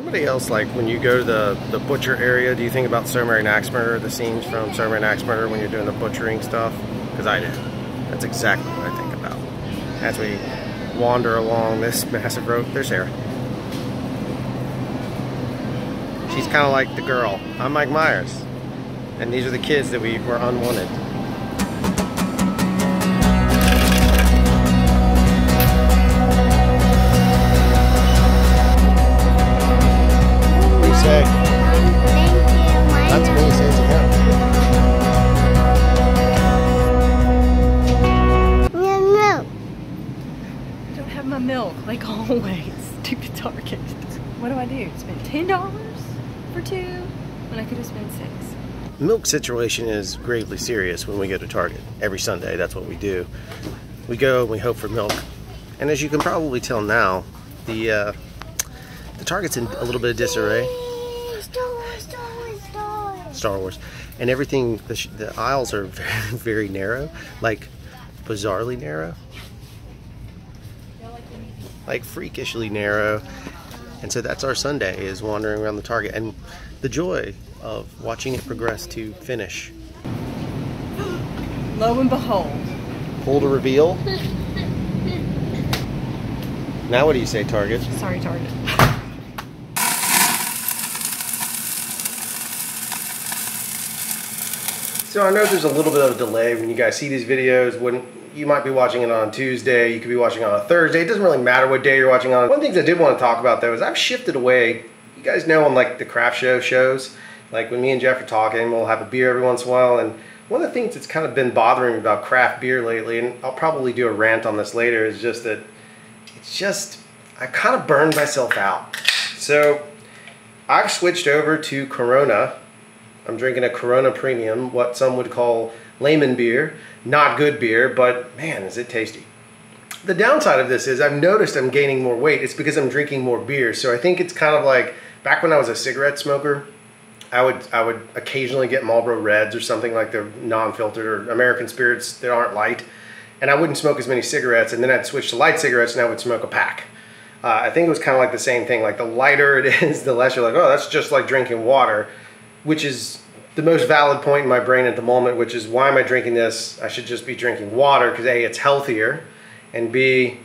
Somebody else, like when you go to the butcher area, do you think about So Merry Axe Murder, the scenes from So Merry Axe Murder when you're doing the butchering stuff? Because I do. That's exactly what I think about. As we wander along this massive road, there's Sarah. She's kind of like the girl. I'm Mike Myers. And these are the kids that were unwanted. What do you say? Thank you. That's what he says to him. No. I don't have my milk, like always. Stupid Target. What do I do? Spend $10 for 2 when I could have spent 6. The milk situation is gravely serious when we go to Target. Every Sunday, that's what we do. We go and we hope for milk. And as you can probably tell now, the Target's in a little bit of disarray. Star Wars. And everything, the aisles are very, very narrow. Like, bizarrely narrow. Like, freakishly narrow. And so that's our Sunday, is wandering around the Target. And the joy of watching it progress to finish. Lo and behold. Pull to reveal. Now what do you say, Target? Sorry, Target. So I know there's a little bit of a delay when you guys see these videos. When you might be watching it on Tuesday, you could be watching it on a Thursday. It doesn't really matter what day you're watching on. One of the things I did want to talk about though is I've shifted away. You guys know on like the craft show shows, like when me and Jeff are talking, we'll have a beer every once in a while. And one of the things that's kind of been bothering me about craft beer lately, and I'll probably do a rant on this later, is just that I kind of burned myself out. So I've switched over to Corona. I'm drinking a Corona Premium, what some would call layman beer. Not good beer, but man, is it tasty. The downside of this is I've noticed I'm gaining more weight. It's because I'm drinking more beer. So I think it's kind of like back when I was a cigarette smoker, I would occasionally get Marlboro Reds or something like the non-filtered or American spirits that aren't light. And I wouldn't smoke as many cigarettes, and then I'd switch to light cigarettes and I would smoke a pack. I think it was kind of like the same thing. Like the lighter it is, the less you're like, oh, that's just like drinking water, which is the most valid point in my brain at the moment, which is why am I drinking this? I should just be drinking water because A, it's healthier, and B,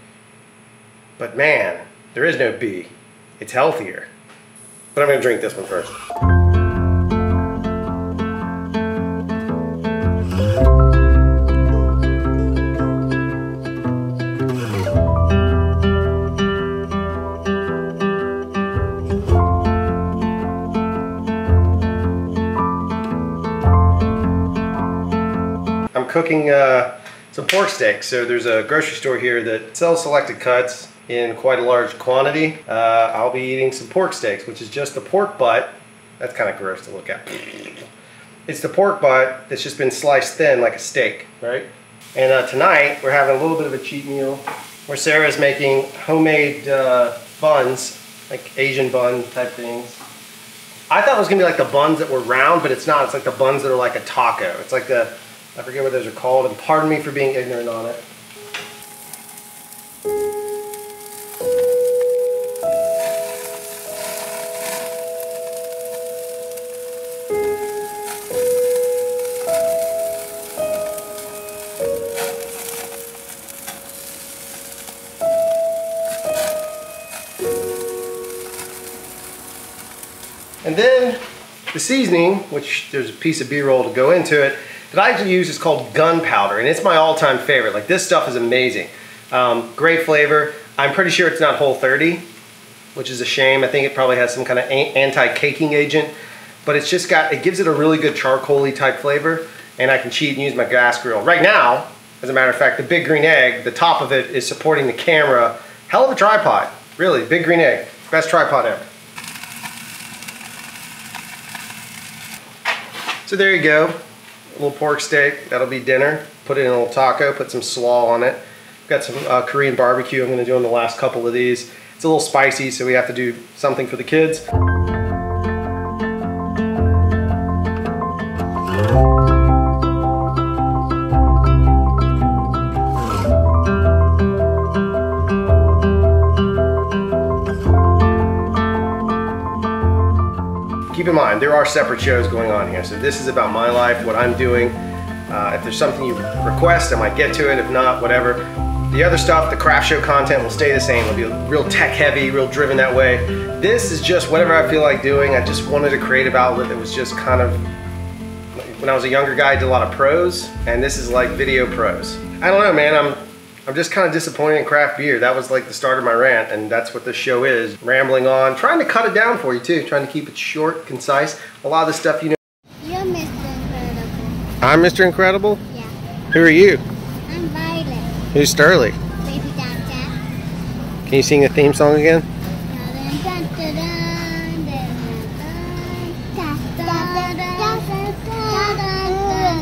but man, there is no B. It's healthier. But I'm gonna drink this one first. I'm cooking some pork steaks. So there's a grocery store here that sells selected cuts in quite a large quantity. I'll be eating some pork steaks, which is just the pork butt. That's kind of gross to look at. It's the pork butt that's just been sliced thin like a steak, right? And tonight we're having a little bit of a cheat meal where Sarah's making homemade buns, like Asian bun type things. I thought it was gonna be like the buns that were round, but it's not. It's like the buns that are like a taco. It's like the, I forget what those are called, and pardon me for being ignorant on it. And then the seasoning, which there's a piece of B-roll to go into it, that I use is called gunpowder, and it's my all-time favorite. Like, this stuff is amazing. Great flavor. I'm pretty sure it's not Whole 30, which is a shame. I think it probably has some kind of anti-caking agent, but it's just got, it gives it a really good charcoal-y type flavor, and I can cheat and use my gas grill. Right now, as a matter of fact, the Big Green Egg, the top of it is supporting the camera. Hell of a tripod, really. Big Green Egg, best tripod ever. So there you go, a little pork steak, that'll be dinner. Put it in a little taco, put some slaw on it. Got some Korean barbecue I'm gonna do in the last couple of these. It's a little spicy, so we have to do something for the kids. keep in mind, there are separate shows going on here. So this is about my life, what I'm doing. If there's something you request, I might get to it. If not, whatever. The other stuff, the craft show content will stay the same. It'll be real tech heavy, real driven that way. This is just whatever I feel like doing. I just wanted a creative outlet that was just kind of, when I was a younger guy, I did a lot of prose, and this is like video prose. I don't know, man, I'm just kind of disappointed in craft beer. That was like the start of my rant, and that's what this show is. Rambling on, trying to cut it down for you too, trying to keep it short, concise. A lot of the stuff you know. You're Mr. Incredible. I'm Mr. Incredible? Yeah. Who are you? I'm Violet. Who's Sterling? Baby Dapper. Can you sing the theme song again?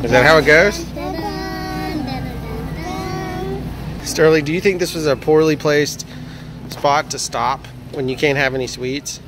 Is that how it goes? Sterling, do you think this was a poorly placed spot to stop when you can't have any sweets?